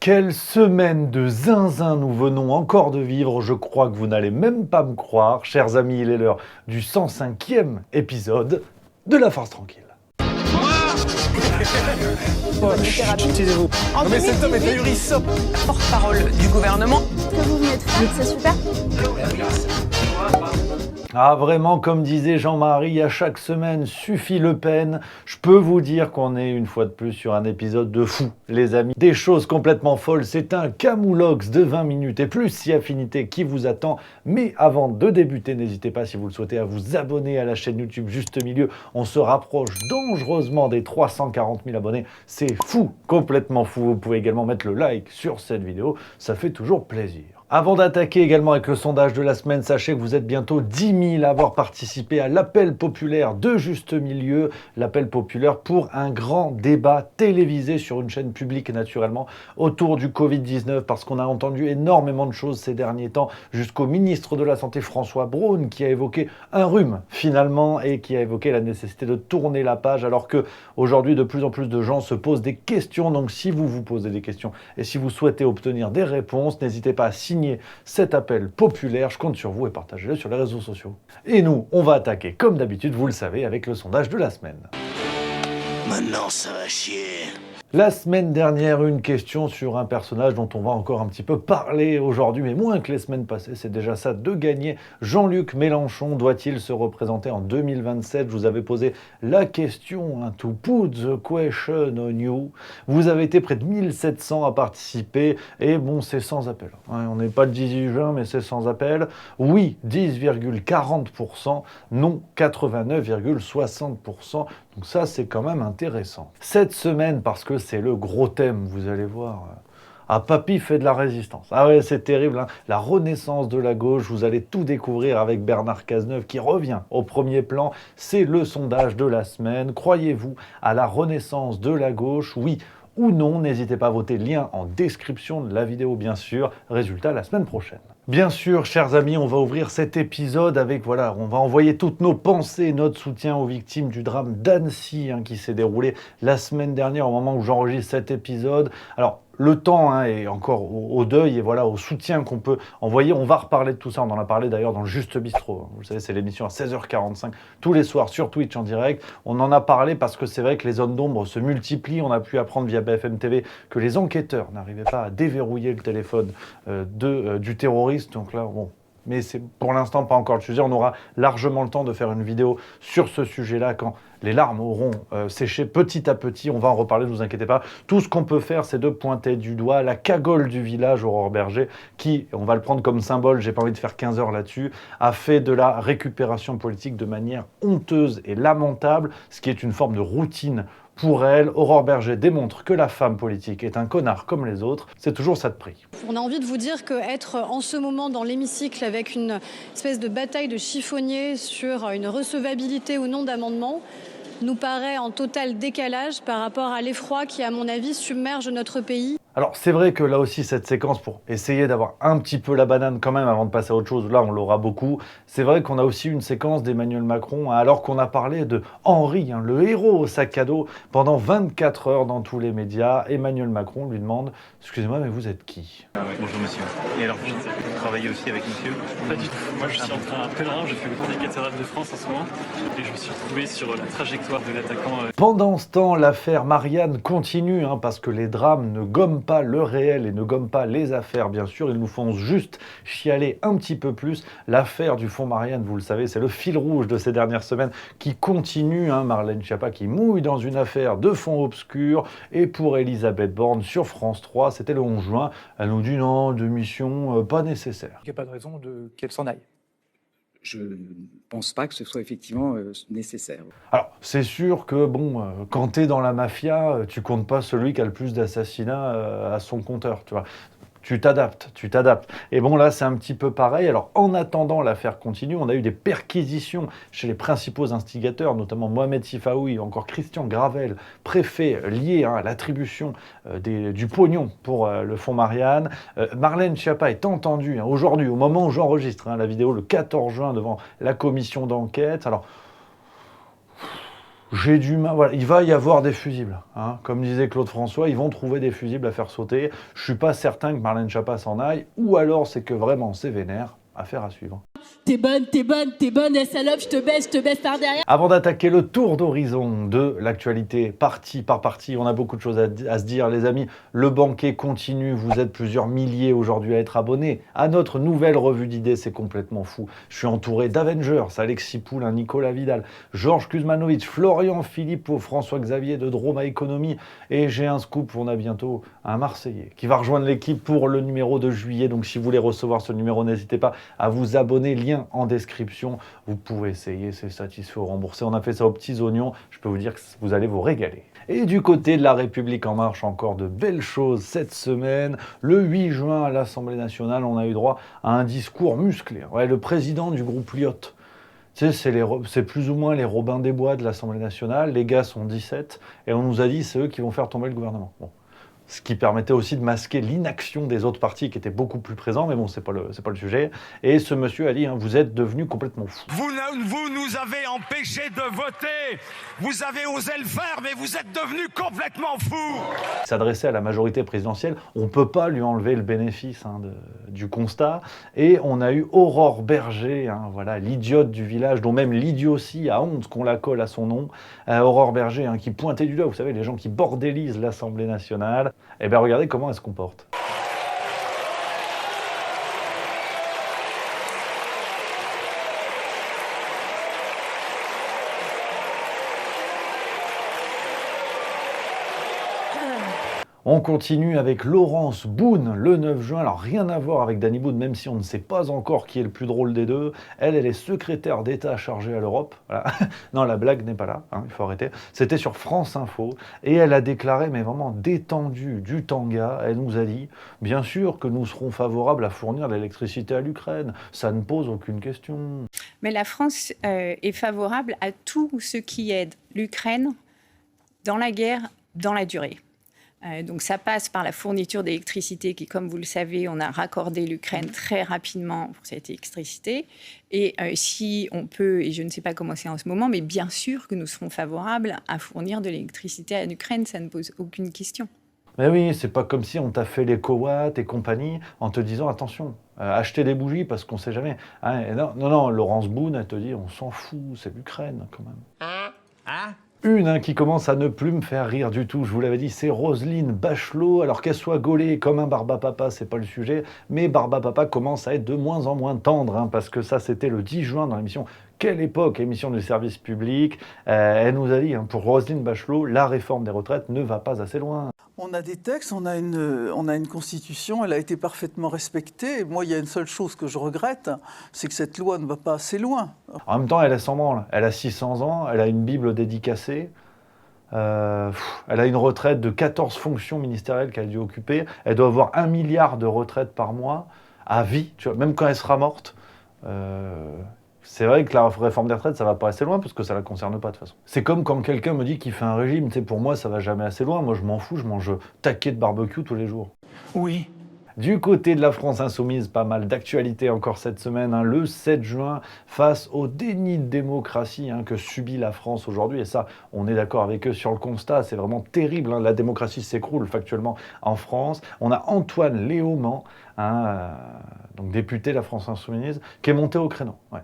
Quelle semaine de zinzin nous venons encore de vivre, je crois que vous n'allez même pas me croire. Chers amis, il est l'heure du 105e épisode de La Farce Tranquille. Excusez-vous. Non mais cet homme est ahurissant. Porte-parole du gouvernement. Ce que vous venez de faire, c'est super. Ah vraiment, comme disait Jean-Marie, à chaque semaine suffit Le Pen. Je peux vous dire qu'on est une fois de plus sur un épisode de fou, les amis. Des choses complètement folles, c'est un camoulox de 20 minutes et plus si affinité qui vous attend. Mais avant de débuter, n'hésitez pas si vous le souhaitez à vous abonner à la chaîne YouTube Juste Milieu. On se rapproche dangereusement des 340 000 abonnés. C'est fou, complètement fou. Vous pouvez également mettre le like sur cette vidéo, ça fait toujours plaisir. Avant d'attaquer également avec le sondage de la semaine, sachez que vous êtes bientôt 10 000 à avoir participé à l'appel populaire de Juste Milieu, l'appel populaire pour un grand débat télévisé sur une chaîne publique naturellement autour du Covid-19 parce qu'on a entendu énormément de choses ces derniers temps jusqu'au ministre de la Santé François Braun qui a évoqué un rhume finalement et qui a évoqué la nécessité de tourner la page alors que aujourd'hui de plus en plus de gens se posent des questions. Donc si vous vous posez des questions et si vous souhaitez obtenir des réponses, n'hésitez pas à signer cet appel populaire, je compte sur vous et partagez-le sur les réseaux sociaux. Et nous, on va attaquer comme d'habitude, vous le savez, avec le sondage de la semaine. Maintenant ça va chier. La semaine dernière, une question sur un personnage dont on va encore un petit peu parler aujourd'hui, mais moins que les semaines passées, c'est déjà ça de gagner. Jean-Luc Mélenchon doit-il se représenter en 2027 ? Je vous avais posé la question, to put the question on you. Vous avez été près de 1700 à participer, et bon, c'est sans appel. On n'est pas le 18 juin, mais c'est sans appel. Oui, 10,40%, non, 89,60%. Donc ça, c'est quand même intéressant. Cette semaine, parce que c'est le gros thème, vous allez voir, Papy fait de la résistance. Ah ouais, c'est terrible, hein. La renaissance de la gauche, vous allez tout découvrir avec Bernard Cazeneuve qui revient au premier plan. C'est le sondage de la semaine. Croyez-vous à la renaissance de la gauche ? Oui ou non, n'hésitez pas à voter, lien en description de la vidéo bien sûr. Résultat la semaine prochaine. Bien sûr, chers amis, on va ouvrir cet épisode avec, voilà, on va envoyer toutes nos pensées, notre soutien aux victimes du drame d'Annecy qui s'est déroulé la semaine dernière au moment où j'enregistre cet épisode. Alors, le temps est encore au deuil et voilà, au soutien qu'on peut envoyer. On va reparler de tout ça, on en a parlé d'ailleurs dans le Juste Bistrot. Vous savez, c'est l'émission à 16h45 tous les soirs sur Twitch en direct. On en a parlé parce que c'est vrai que les zones d'ombre se multiplient. On a pu apprendre via BFM TV que les enquêteurs n'arrivaient pas à déverrouiller le téléphone du terroriste. Donc là, bon... Mais c'est pour l'instant pas encore le sujet. On aura largement le temps de faire une vidéo sur ce sujet-là quand les larmes auront séché petit à petit. On va en reparler, ne vous inquiétez pas. Tout ce qu'on peut faire, c'est de pointer du doigt la cagole du village Aurore Berger qui, on va le prendre comme symbole, j'ai pas envie de faire 15 heures là-dessus, a fait de la récupération politique de manière honteuse et lamentable, ce qui est une forme de routine pour elle. Aurore Berger démontre que la femme politique est un connard comme les autres. C'est toujours ça de prix. On a envie de vous dire qu'être en ce moment dans l'hémicycle avec une espèce de bataille de chiffonniers sur une recevabilité ou non d'amendement nous paraît en total décalage par rapport à l'effroi qui, à mon avis, submerge notre pays. Alors c'est vrai que là aussi cette séquence, pour essayer d'avoir un petit peu la banane quand même avant de passer à autre chose, là on l'aura beaucoup, c'est vrai qu'on a aussi une séquence d'Emmanuel Macron, alors qu'on a parlé de Henri, le héros au sac à dos, pendant 24 heures dans tous les médias. Emmanuel Macron lui demande « Excusez-moi, mais vous êtes qui ?» Bonjour monsieur. Et alors vous travaillez aussi avec monsieur ? Pas du tout. Moi je suis en train pèlerin, je fais le tour des cathédrales de France en ce moment et je me suis retrouvé sur la trajectoire de l'attaquant. Pendant ce temps, l'affaire Marianne continue, parce que les drames ne gomment pas le réel et ne gomment pas les affaires, bien sûr. Ils nous font juste chialer un petit peu plus. L'affaire du fonds Marianne, vous le savez, c'est le fil rouge de ces dernières semaines qui continue. Marlène Schiappa qui mouille dans une affaire de fonds obscurs. Et pour Elisabeth Borne sur France 3, c'était le 11 juin, elle nous dit non, de mission pas nécessaire. Il n'y a pas de raison qu'elle s'en aille. Je ne pense pas que ce soit effectivement nécessaire. Alors, c'est sûr que, quand tu es dans la mafia, tu comptes pas celui qui a le plus d'assassinats à son compteur, tu vois. Tu t'adaptes. Et bon, là, c'est un petit peu pareil. Alors, en attendant, l'affaire continue. On a eu des perquisitions chez les principaux instigateurs, notamment Mohamed Sifaoui, encore Christian Gravel, préfet lié à l'attribution du pognon pour le fonds Marianne. Marlène Schiappa est entendue aujourd'hui, au moment où j'enregistre la vidéo, le 14 juin, devant la commission d'enquête. Alors, J'ai du mal, voilà, il va y avoir des fusibles. Hein. Comme disait Claude François, ils vont trouver des fusibles à faire sauter. Je suis pas certain que Marlène Schiappa s'en aille, ou alors c'est que vraiment c'est vénère. Affaire à suivre. T'es bonne, salope, je te baisse par derrière. Avant d'attaquer le tour d'horizon de l'actualité, partie par partie, on a beaucoup de choses à se dire, les amis. Le banquet continue, vous êtes plusieurs milliers aujourd'hui à être abonnés à notre nouvelle revue d'idées, c'est complètement fou. Je suis entouré d'Avengers, Alexis Poulain, Nicolas Vidal, Georges Kuzmanovic, Florian Philippot, François-Xavier de Drôme à Économie, et j'ai un scoop, on a bientôt un Marseillais qui va rejoindre l'équipe pour le numéro de juillet, donc si vous voulez recevoir ce numéro, n'hésitez pas à vous abonner, lien en description. Vous pouvez essayer, c'est satisfait ou remboursé. On a fait ça aux petits oignons. Je peux vous dire que vous allez vous régaler. Et du côté de La République En Marche, encore de belles choses cette semaine. Le 8 juin à l'Assemblée nationale, on a eu droit à un discours musclé. Ouais, le président du groupe Lyot. Tu sais, c'est plus ou moins les Robins des Bois de l'Assemblée nationale. Les gars sont 17 et on nous a dit c'est eux qui vont faire tomber le gouvernement. Bon. Ce qui permettait aussi de masquer l'inaction des autres partis qui étaient beaucoup plus présents, mais bon, c'est pas le sujet. Et ce monsieur a dit, hein, vous êtes devenus complètement fous. Vous nous avez empêchés de voter. Vous avez osé le faire, mais vous êtes devenus complètement fous. S'adresser à la majorité présidentielle, on peut pas lui enlever le bénéfice du constat. Et on a eu Aurore Berger, hein, voilà, l'idiote du village, dont même l'idiotie a honte qu'on la colle à son nom. Aurore Berger, hein, qui pointait du doigt, vous savez, les gens qui bordélisent l'Assemblée nationale. Eh bien, regardez comment elle se comporte. On continue avec Laurence Boone le 9 juin. Alors rien à voir avec Danny Boone, même si on ne sait pas encore qui est le plus drôle des deux. Elle est secrétaire d'État chargée à l'Europe. Voilà. Non, la blague n'est pas là, hein, il faut arrêter. C'était sur France Info et elle a déclaré, mais vraiment détendue du tanga, elle nous a dit « Bien sûr que nous serons favorables à fournir l'électricité à l'Ukraine, ça ne pose aucune question. » Mais la France est favorable à tout ce qui aide l'Ukraine dans la guerre, dans la durée. Donc ça passe par la fourniture d'électricité qui, comme vous le savez, on a raccordé l'Ukraine très rapidement pour cette électricité. Et si on peut, et je ne sais pas comment c'est en ce moment, mais bien sûr que nous serons favorables à fournir de l'électricité à l'Ukraine, ça ne pose aucune question. Mais oui, c'est pas comme si on t'a fait les cowatt et compagnie en te disant attention, achetez des bougies parce qu'on sait jamais. Hein, non, Laurence Boone, elle te dit on s'en fout, c'est l'Ukraine quand même. Une qui commence à ne plus me faire rire du tout, je vous l'avais dit, c'est Roselyne Bachelot. Alors qu'elle soit gaulée comme un Barbapapa, c'est pas le sujet, mais Barbapapa commence à être de moins en moins tendre, hein, parce que ça c'était le 10 juin dans l'émission Quelle époque, émission du service public. Elle nous a dit, hein, pour Roselyne Bachelot, la réforme des retraites ne va pas assez loin. On a des textes, on a une constitution, elle a été parfaitement respectée. Moi, il y a une seule chose que je regrette, c'est que cette loi ne va pas assez loin. En même temps, elle s'en branle. Elle a 600 ans, elle a une Bible dédicacée. Elle a une retraite de 14 fonctions ministérielles qu'elle a dû occuper. Elle doit avoir 1 milliard de retraites par mois, à vie, tu vois, même quand elle sera morte. C'est vrai que la réforme des retraites, ça va pas assez loin parce que ça la concerne pas de toute façon. C'est comme quand quelqu'un me dit qu'il fait un régime, tu sais, pour moi ça va jamais assez loin, moi je m'en fous, je mange taquet de barbecue tous les jours. Oui. Du côté de la France insoumise, pas mal d'actualités encore cette semaine, hein, le 7 juin, face au déni de démocratie que subit la France aujourd'hui, et ça, on est d'accord avec eux sur le constat, c'est vraiment terrible, hein, la démocratie s'écroule factuellement en France. On a Antoine Léaumont, donc député de la France insoumise, qui est monté au créneau. Ouais.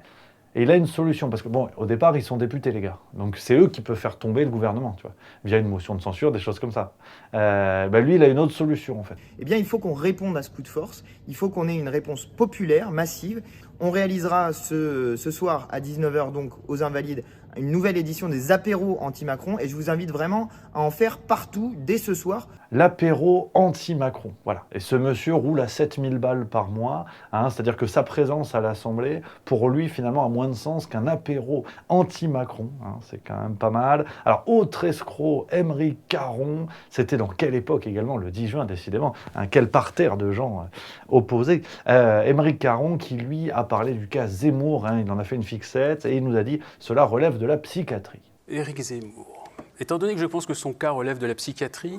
Et il a une solution, parce que bon, au départ, ils sont députés, les gars. Donc c'est eux qui peuvent faire tomber le gouvernement, tu vois, via une motion de censure, des choses comme ça. Lui, il a une autre solution, en fait. Eh bien, il faut qu'on réponde à ce coup de force. Il faut qu'on ait une réponse populaire, massive. On réalisera ce soir à 19h, donc, aux Invalides, une nouvelle édition des apéros anti-Macron. Et je vous invite vraiment à en faire partout, dès ce soir. L'apéro anti-Macron, voilà. Et ce monsieur roule à 7000 balles par mois, hein, c'est-à-dire que sa présence à l'Assemblée, pour lui, finalement, a moins de sens qu'un apéro anti-Macron. Hein, c'est quand même pas mal. Alors, autre escroc, Aymeric Caron, c'était dans quelle époque également, le 10 juin, décidément, hein, quel parterre de gens opposés. Aymeric Caron, qui lui a parlé du cas Zemmour, hein, il en a fait une fixette, et il nous a dit « cela relève de la psychiatrie ». Éric Zemmour. Étant donné que je pense que son cas relève de la psychiatrie...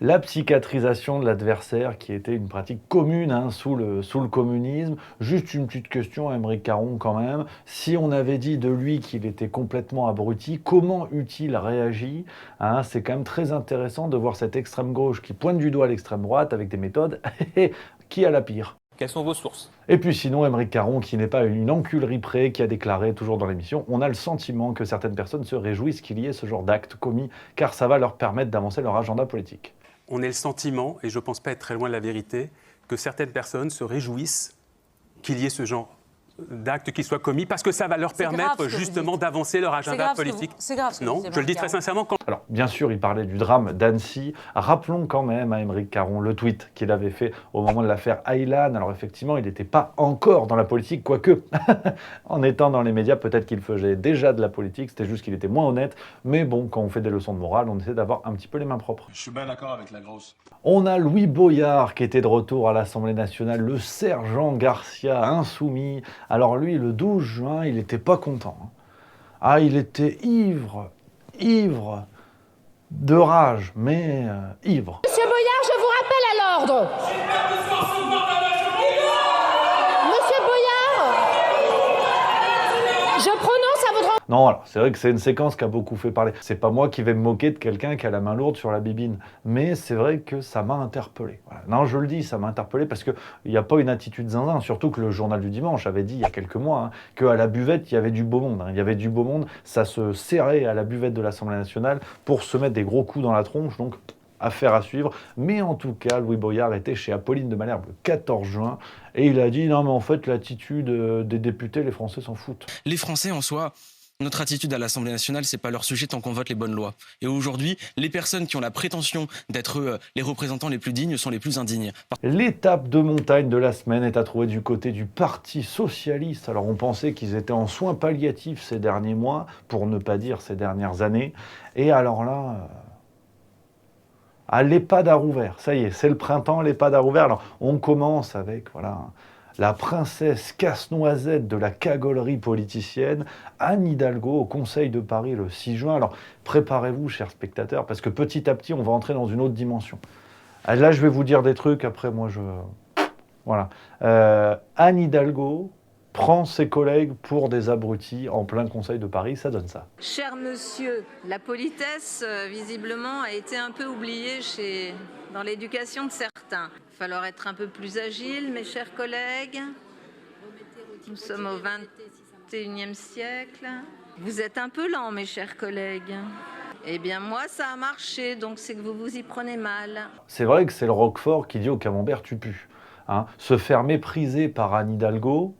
La psychiatrisation de l'adversaire, qui était une pratique commune sous le communisme. Juste une petite question à Aymeric Caron quand même. Si on avait dit de lui qu'il était complètement abruti, comment eût-il réagi? C'est quand même très intéressant de voir cette extrême gauche qui pointe du doigt l'extrême droite avec des méthodes. Qui a la pire? Quelles sont vos sources? Et puis sinon, Aymeric Caron, qui n'est pas une enculerie près, qui a déclaré, toujours dans l'émission, on a le sentiment que certaines personnes se réjouissent qu'il y ait ce genre d'actes commis, car ça va leur permettre d'avancer leur agenda politique. On a le sentiment, et je ne pense pas être très loin de la vérité, que certaines personnes se réjouissent qu'il y ait ce genre d'actes qui soient commis, parce que ça va leur permettre justement d'avancer leur agenda politique. C'est grave. Non, je le dis très sincèrement. Alors, bien sûr, il parlait du drame d'Annecy. Rappelons quand même à Aymeric Caron le tweet qu'il avait fait au moment de l'affaire Aylan. Alors effectivement, il n'était pas encore dans la politique, quoique, en étant dans les médias, peut-être qu'il faisait déjà de la politique, c'était juste qu'il était moins honnête. Mais bon, quand on fait des leçons de morale, on essaie d'avoir un petit peu les mains propres. Je suis bien d'accord avec la grosse. On a Louis Boyard qui était de retour à l'Assemblée nationale, le sergent Garcia insoumis. Alors lui, le 12 juin, il n'était pas content. Il était ivre de rage, mais ivre. Monsieur Boyard, je vous rappelle à l'ordre. Monsieur Boyard, je prononce à votre... Non, alors, c'est vrai que c'est une séquence qui a beaucoup fait parler. C'est pas moi qui vais me moquer de quelqu'un qui a la main lourde sur la bibine. Mais c'est vrai que ça m'a interpellé. Voilà. Non, je le dis, ça m'a interpellé parce qu'il n'y a pas une attitude zinzin. Surtout que le journal du dimanche avait dit il y a quelques mois qu'à la buvette, il y avait du beau monde. Il y avait du beau monde. Ça se serrait à la buvette de l'Assemblée nationale pour se mettre des gros coups dans la tronche. Donc, affaire à suivre. Mais en tout cas, Louis Boyard était chez Apolline de Malherbe le 14 juin. Et il a dit non, mais en fait, l'attitude des députés, les Français s'en foutent. Les Français, en soi... Notre attitude à l'Assemblée nationale, c'est pas leur sujet tant qu'on vote les bonnes lois. Et aujourd'hui, les personnes qui ont la prétention d'être les représentants les plus dignes sont les plus indignes. L'étape de montagne de la semaine est à trouver du côté du Parti socialiste. Alors on pensait qu'ils étaient en soins palliatifs ces derniers mois, pour ne pas dire ces dernières années. Et alors là... l'EHPAD a rouvert. Ça y est, c'est le printemps, l'EHPAD a rouvert. Alors on commence avec... la princesse casse-noisette de la cagolerie politicienne, Anne Hidalgo, au Conseil de Paris le 6 juin. Alors, préparez-vous, chers spectateurs, parce que petit à petit, on va entrer dans une autre dimension. Là, je vais vous dire des trucs, après, moi, Voilà. Anne Hidalgo prend ses collègues pour des abrutis en plein Conseil de Paris, ça donne ça. Cher monsieur, la politesse, visiblement, a été un peu oubliée dans l'éducation de certains. Il va falloir être un peu plus agile, mes chers collègues. Nous sommes au XXIe siècle. Vous êtes un peu lents, mes chers collègues. Eh bien, moi, ça a marché, donc c'est que vous vous y prenez mal. C'est vrai que c'est le Roquefort qui dit au camembert « tu pues ». Se faire mépriser par Anne Hidalgo,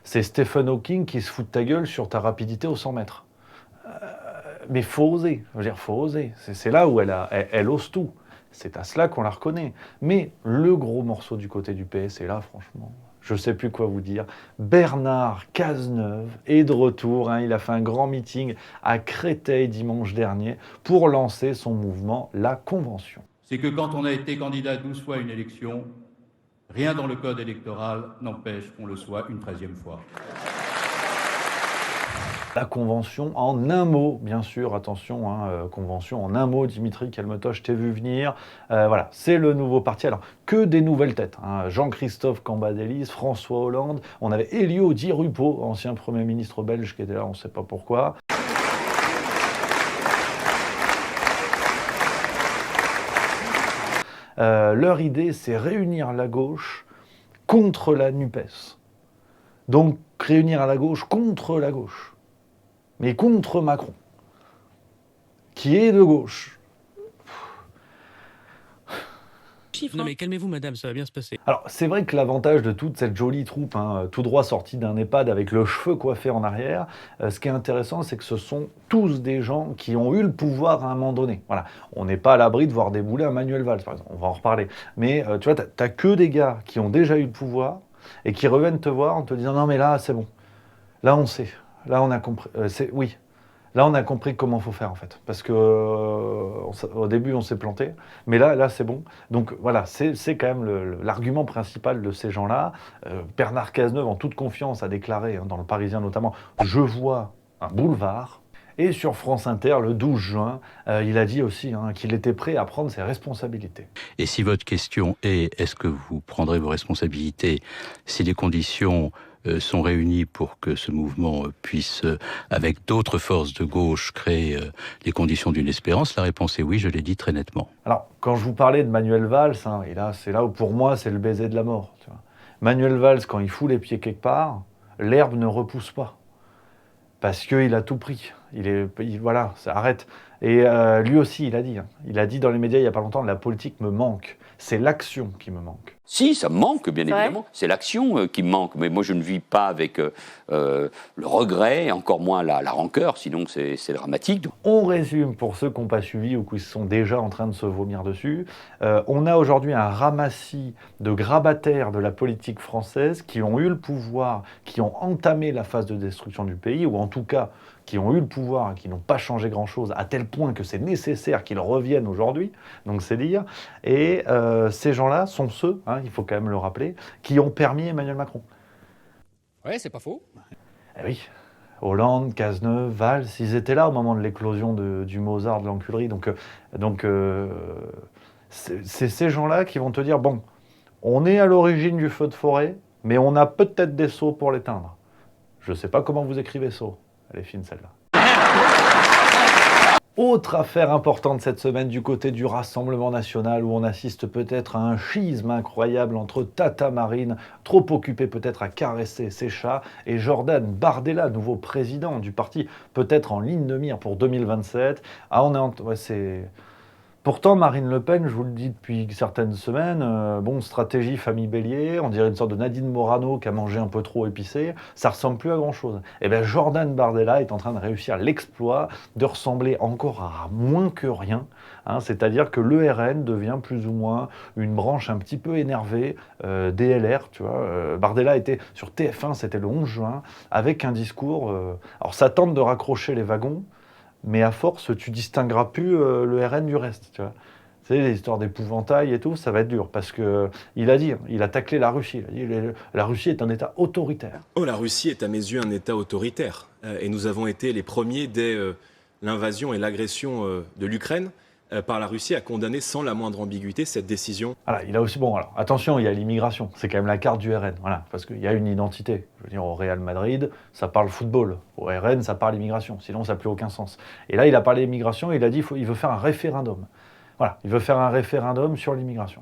c'est Stephen Hawking qui se fout de ta gueule sur ta rapidité aux 100 mètres. Mais faut oser, faut oser. C'est là où elle ose tout. C'est à cela qu'on la reconnaît. Mais le gros morceau du côté du PS, et là, franchement, je ne sais plus quoi vous dire. Bernard Cazeneuve est de retour. Il a fait un grand meeting à Créteil dimanche dernier pour lancer son mouvement La Convention. C'est que quand on a été candidat 12 fois à une élection, rien dans le code électoral n'empêche qu'on le soit une 13e fois. La Convention en un mot, bien sûr, attention, Convention en un mot, Dimitri Kelmetoche, je t'ai vu venir. Voilà, c'est le nouveau parti. Alors, que des nouvelles têtes. Jean-Christophe Cambadélis, François Hollande, on avait Elio Di Rupo, ancien Premier ministre belge qui était là, on ne sait pas pourquoi. Leur idée, c'est réunir la gauche contre la NUPES. Donc, réunir la gauche contre la gauche. Mais contre Macron, qui est de gauche. Non mais calmez-vous madame, ça va bien se passer. Alors c'est vrai que l'avantage de toute cette jolie troupe, tout droit sortie d'un EHPAD avec le cheveu coiffé en arrière, ce qui est intéressant c'est que ce sont tous des gens qui ont eu le pouvoir à un moment donné. Voilà. On n'est pas à l'abri de voir débouler un Manuel Valls par exemple, on va en reparler. Mais tu vois, t'as que des gars qui ont déjà eu le pouvoir et qui reviennent te voir en te disant non mais là c'est bon, là on sait. Là, on a compris. Oui. Là, on a compris comment il faut faire, en fait. Parce que au début, on s'est planté. Mais là, c'est bon. Donc, voilà, c'est quand même l'argument principal de ces gens-là. Bernard Cazeneuve, en toute confiance, a déclaré, dans Le Parisien notamment, « Je vois un boulevard ». Et sur France Inter, le 12 juin, il a dit aussi qu'il était prêt à prendre ses responsabilités. Et si votre question est, est-ce que vous prendrez vos responsabilités si les conditions sont réunies pour que ce mouvement puisse, avec d'autres forces de gauche, créer les conditions d'une espérance, la réponse est oui, je l'ai dit très nettement. Alors, quand je vous parlais de Manuel Valls, et là, c'est là où pour moi, c'est le baiser de la mort. Tu vois. Manuel Valls, quand il fout les pieds quelque part, l'herbe ne repousse pas. Parce qu'il a tout pris. Voilà, ça arrête. Et lui aussi, il a dit dans les médias il n'y a pas longtemps, la politique me manque. C'est l'action qui me manque. Si, ça me manque, bien évidemment. C'est l'action qui me manque. Mais moi, je ne vis pas avec le regret, et encore moins la rancœur, sinon c'est dramatique. On résume pour ceux qui n'ont pas suivi ou qui sont déjà en train de se vomir dessus. On a aujourd'hui un ramassis de grabataires de la politique française qui ont eu le pouvoir, qui ont entamé la phase de destruction du pays, ou en tout cas qui ont eu le pouvoir et qui n'ont pas changé grand-chose, à tel point que c'est nécessaire qu'ils reviennent aujourd'hui, donc c'est dire. Et ces gens-là sont ceux, il faut quand même le rappeler, qui ont permis Emmanuel Macron. Ouais, c'est pas faux. Eh oui, Hollande, Cazeneuve, Valls, ils étaient là au moment de l'éclosion du Mozart, de l'enculerie. Donc c'est ces gens-là qui vont te dire, bon, on est à l'origine du feu de forêt, mais on a peut-être des seaux pour l'éteindre. Je ne sais pas comment vous écrivez seau. Elle est fine celle-là. Autre affaire importante cette semaine du côté du Rassemblement national où on assiste peut-être à un schisme incroyable entre Tata Marine, trop occupée peut-être à caresser ses chats, et Jordan Bardella, nouveau président du parti, peut-être en ligne de mire pour 2027. Pourtant, Marine Le Pen, je vous le dis depuis certaines semaines, stratégie famille Bélier, on dirait une sorte de Nadine Morano qui a mangé un peu trop épicé, ça ressemble plus à grand-chose. Et bien Jordan Bardella est en train de réussir l'exploit de ressembler encore à moins que rien, c'est-à-dire que le RN devient plus ou moins une branche un petit peu énervée des LR, tu vois. Bardella était sur TF1, c'était le 11 juin, avec un discours, alors ça tente de raccrocher les wagons, mais à force, tu distingueras plus le RN du reste, tu vois. Tu sais, les histoires d'épouvantail et tout, ça va être dur, parce qu'il a dit, il a taclé la Russie. Il a dit, la Russie est un État autoritaire. Oh, la Russie est à mes yeux un État autoritaire. Et nous avons été les premiers, dès l'invasion et l'agression de l'Ukraine, par la Russie, à condamner sans la moindre ambiguïté cette décision. Voilà, il a aussi, attention, il y a l'immigration, c'est quand même la carte du RN, voilà, parce qu'il y a une identité. Je veux dire, au Real Madrid, ça parle football, au RN, ça parle immigration, sinon ça n'a plus aucun sens. Et là, il a parlé immigration, il a dit il veut faire un référendum. Voilà, il veut faire un référendum sur l'immigration.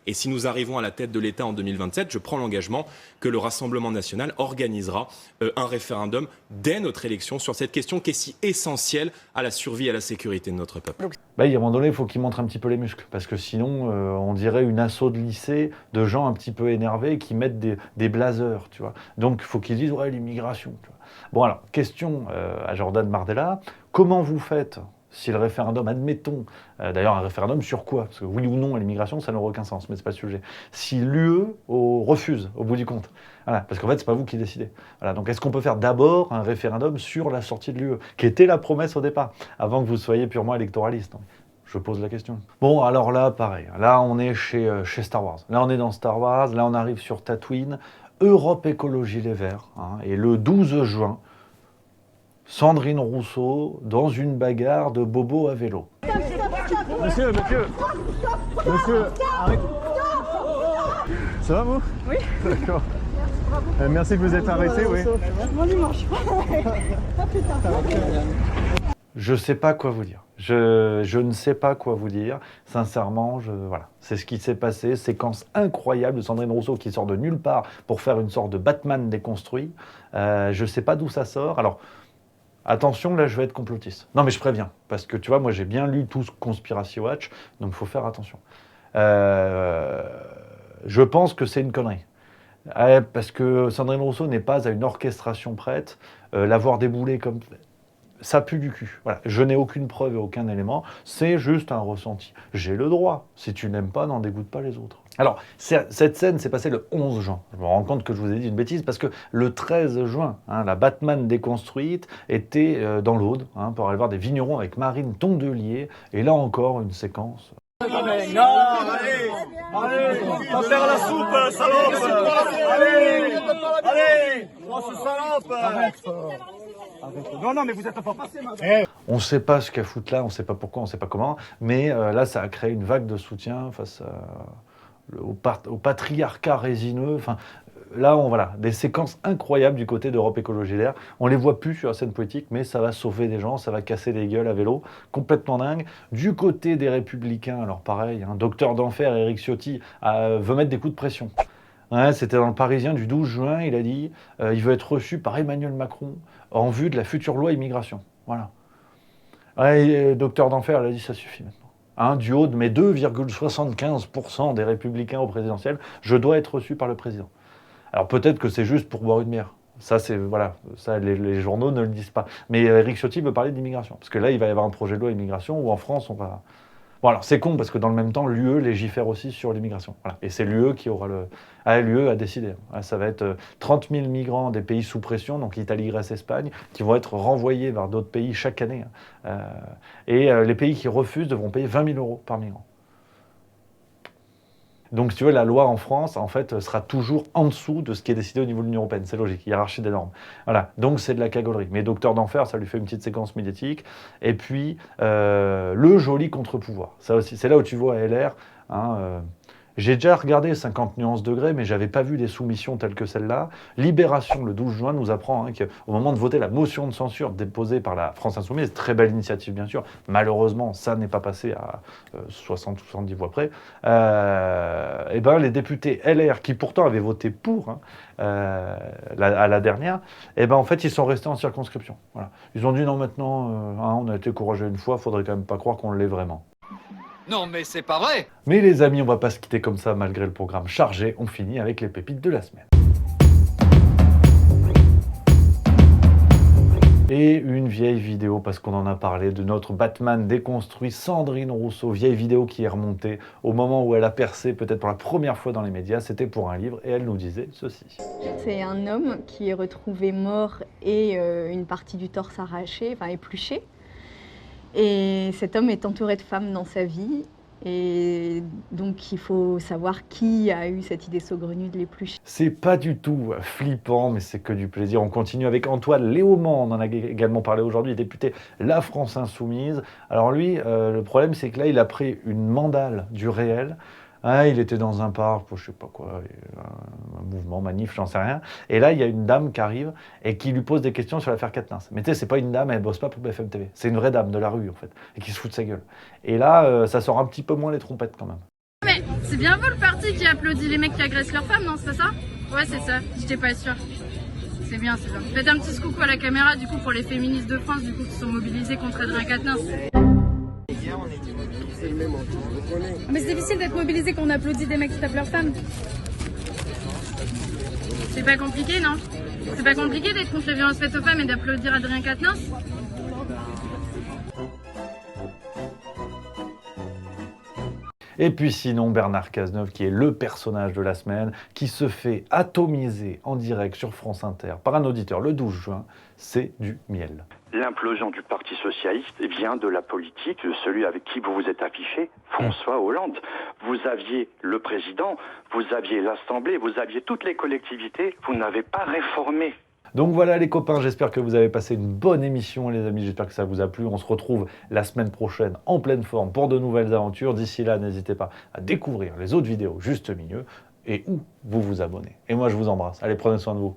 Et si nous arrivons à la tête de l'État en 2027, je prends l'engagement que le Rassemblement national organisera un référendum dès notre élection sur cette question qui est si essentielle à la survie et à la sécurité de notre peuple. À un moment donné, il faut qu'il montre un petit peu les muscles, parce que sinon, on dirait une asso de lycée de gens un petit peu énervés qui mettent des blazers, tu vois. Donc, il faut qu'ils disent, ouais, l'immigration, tu vois. Bon, alors, question à Jordan Bardella, comment vous faites si le référendum, admettons, d'ailleurs un référendum sur quoi? Parce que oui ou non à l'immigration, ça n'aura aucun sens, mais c'est pas le sujet. Si l'UE refuse, au bout du compte, voilà, parce qu'en fait, c'est pas vous qui décidez. Voilà, donc est-ce qu'on peut faire d'abord un référendum sur la sortie de l'UE, qui était la promesse au départ, avant que vous soyez purement électoraliste? Je pose la question. Bon, alors là, pareil. Là, on est chez Star Wars. Là, on est dans Star Wars. Là, on arrive sur Tatooine. Europe Écologie Les Verts. Et le 12 juin, Sandrine Rousseau dans une bagarre de bobos à vélo. Monsieur, arrête. Ça va vous? Oui. D'accord. Merci de vous être arrêté, oui. Bon dimanche. Je ne sais pas quoi vous dire. Je ne sais pas quoi vous dire. Sincèrement, voilà. C'est ce qui s'est passé. Séquence incroyable de Sandrine Rousseau qui sort de nulle part pour faire une sorte de Batman déconstruit. Je ne sais pas d'où ça sort. Alors, attention, là, je vais être complotiste. Non, mais je préviens. Parce que, tu vois, moi, j'ai bien lu tout Conspiracy Watch. Donc, il faut faire attention. Je pense que c'est une connerie. Parce que Sandrine Rousseau n'est pas à une orchestration prête. L'avoir déboulé comme... Ça pue du cul. Voilà. Je n'ai aucune preuve et aucun élément. C'est juste un ressenti. J'ai le droit. Si tu n'aimes pas, n'en dégoûte pas les autres. Alors, cette scène s'est passée le 11 juin. Je me rends compte que je vous ai dit une bêtise parce que le 13 juin, la Batman déconstruite était dans l'Aude pour aller voir des vignerons avec Marine Tondelier. Et là encore, une séquence... Non, allez, va faire la soupe, salope. Allez, grosse salope. Non, mais vous êtes pas passé, madame. On ne sait pas ce qu'elle fout là, on ne sait pas pourquoi, on ne sait pas comment, mais là, ça a créé une vague de soutien face au patriarcat résineux. Enfin, là, voilà, des séquences incroyables du côté d'Europe Écologie Les Verts. On les voit plus sur la scène politique, mais ça va sauver des gens, ça va casser des gueules à vélo, complètement dingue. Du côté des Républicains, alors pareil, docteur d'enfer, Éric Ciotti, veut mettre des coups de pression. Ouais, c'était dans le Parisien du 12 juin, il a dit il veut être reçu par Emmanuel Macron en vue de la future loi immigration. Voilà. Ouais, docteur d'enfer, il a dit ça suffit maintenant. Du haut de mes 2,75% des Républicains au présidentiel, je dois être reçu par le président. Alors peut-être que c'est juste pour boire une bière. Ça, les journaux ne le disent pas. Mais Éric Ciotti veut parler d'immigration. Parce que là, il va y avoir un projet de loi immigration où en France, on va... Bon, alors c'est con parce que dans le même temps, l'UE légifère aussi sur l'immigration. Voilà. Et c'est l'UE qui aura le... l'UE a décidé. Ça va être 30 000 migrants des pays sous pression, donc Italie, Grèce, Espagne, qui vont être renvoyés vers d'autres pays chaque année. Et les pays qui refusent devront payer 20 000 € par migrant. Donc, si tu veux, la loi en France, en fait, sera toujours en dessous de ce qui est décidé au niveau de l'Union européenne. C'est logique, hiérarchie des normes. Voilà, donc c'est de la cagolerie. Mais docteur d'enfer, ça lui fait une petite séquence médiatique. Et puis, le joli contre-pouvoir. Ça aussi, c'est là où tu vois LR. J'ai déjà regardé 50 nuances degrés, mais j'avais pas vu des soumissions telles que celle-là. Libération, le 12 juin, nous apprend qu'au moment de voter la motion de censure déposée par la France Insoumise, très belle initiative bien sûr, malheureusement ça n'est pas passé à 60 ou 70 voix près, et ben, les députés LR, qui pourtant avaient voté pour à la dernière, et ben, en fait ils sont restés en circonscription. Voilà. Ils ont dit non maintenant, on a été courageux une fois, faudrait quand même pas croire qu'on l'est vraiment. Non, mais c'est pas vrai. Mais les amis, on va pas se quitter comme ça malgré le programme chargé. On finit avec les pépites de la semaine. Et une vieille vidéo, parce qu'on en a parlé, de notre Batman déconstruit, Sandrine Rousseau. Vieille vidéo qui est remontée au moment où elle a percé, peut-être pour la première fois dans les médias. C'était pour un livre et elle nous disait ceci. C'est un homme qui est retrouvé mort et une partie du torse arraché, enfin épluché. Et cet homme est entouré de femmes dans sa vie. Et donc il faut savoir qui a eu cette idée saugrenue de l'éplucher. C'est pas du tout flippant, mais c'est que du plaisir. On continue avec Antoine Léaumont, on en a également parlé aujourd'hui, député La France Insoumise. Alors lui, le problème c'est que là, il a pris une mandale du réel. Il était dans un parc, je sais pas quoi, un mouvement, manif, j'en sais rien. Et là, il y a une dame qui arrive et qui lui pose des questions sur l'affaire Quatennens. Mais tu sais, c'est pas une dame, elle bosse pas pour BFM TV. C'est une vraie dame de la rue, en fait, et qui se fout de sa gueule. Et là, ça sort un petit peu moins les trompettes, quand même. Mais c'est bien vous le parti qui applaudit les mecs qui agressent leurs femmes, non? C'est pas ça? Ouais, c'est ça. J'étais pas sûre. C'est bien, c'est bien. Faites un petit coucou à la caméra, du coup, pour les féministes de France, du coup, qui sont mobilisés contre Adrien Quatennens. Mais c'est difficile d'être mobilisé quand on applaudit des mecs qui tapent leurs femmes. C'est pas compliqué, non? C'est pas compliqué d'être contre les violences faites aux femmes et d'applaudir Adrien Quatennens? Et puis sinon, Bernard Cazeneuve, qui est le personnage de la semaine, qui se fait atomiser en direct sur France Inter par un auditeur le 12 juin, c'est du miel. L'implosion du Parti socialiste vient de la politique de celui avec qui vous vous êtes affiché, François Hollande. Vous aviez le président, vous aviez l'Assemblée, vous aviez toutes les collectivités, vous n'avez pas réformé. Donc voilà les copains, j'espère que vous avez passé une bonne émission les amis, j'espère que ça vous a plu. On se retrouve la semaine prochaine en pleine forme pour de nouvelles aventures. D'ici là, n'hésitez pas à découvrir les autres vidéos juste milieu et où vous vous abonnez. Et moi je vous embrasse, allez prenez soin de vous.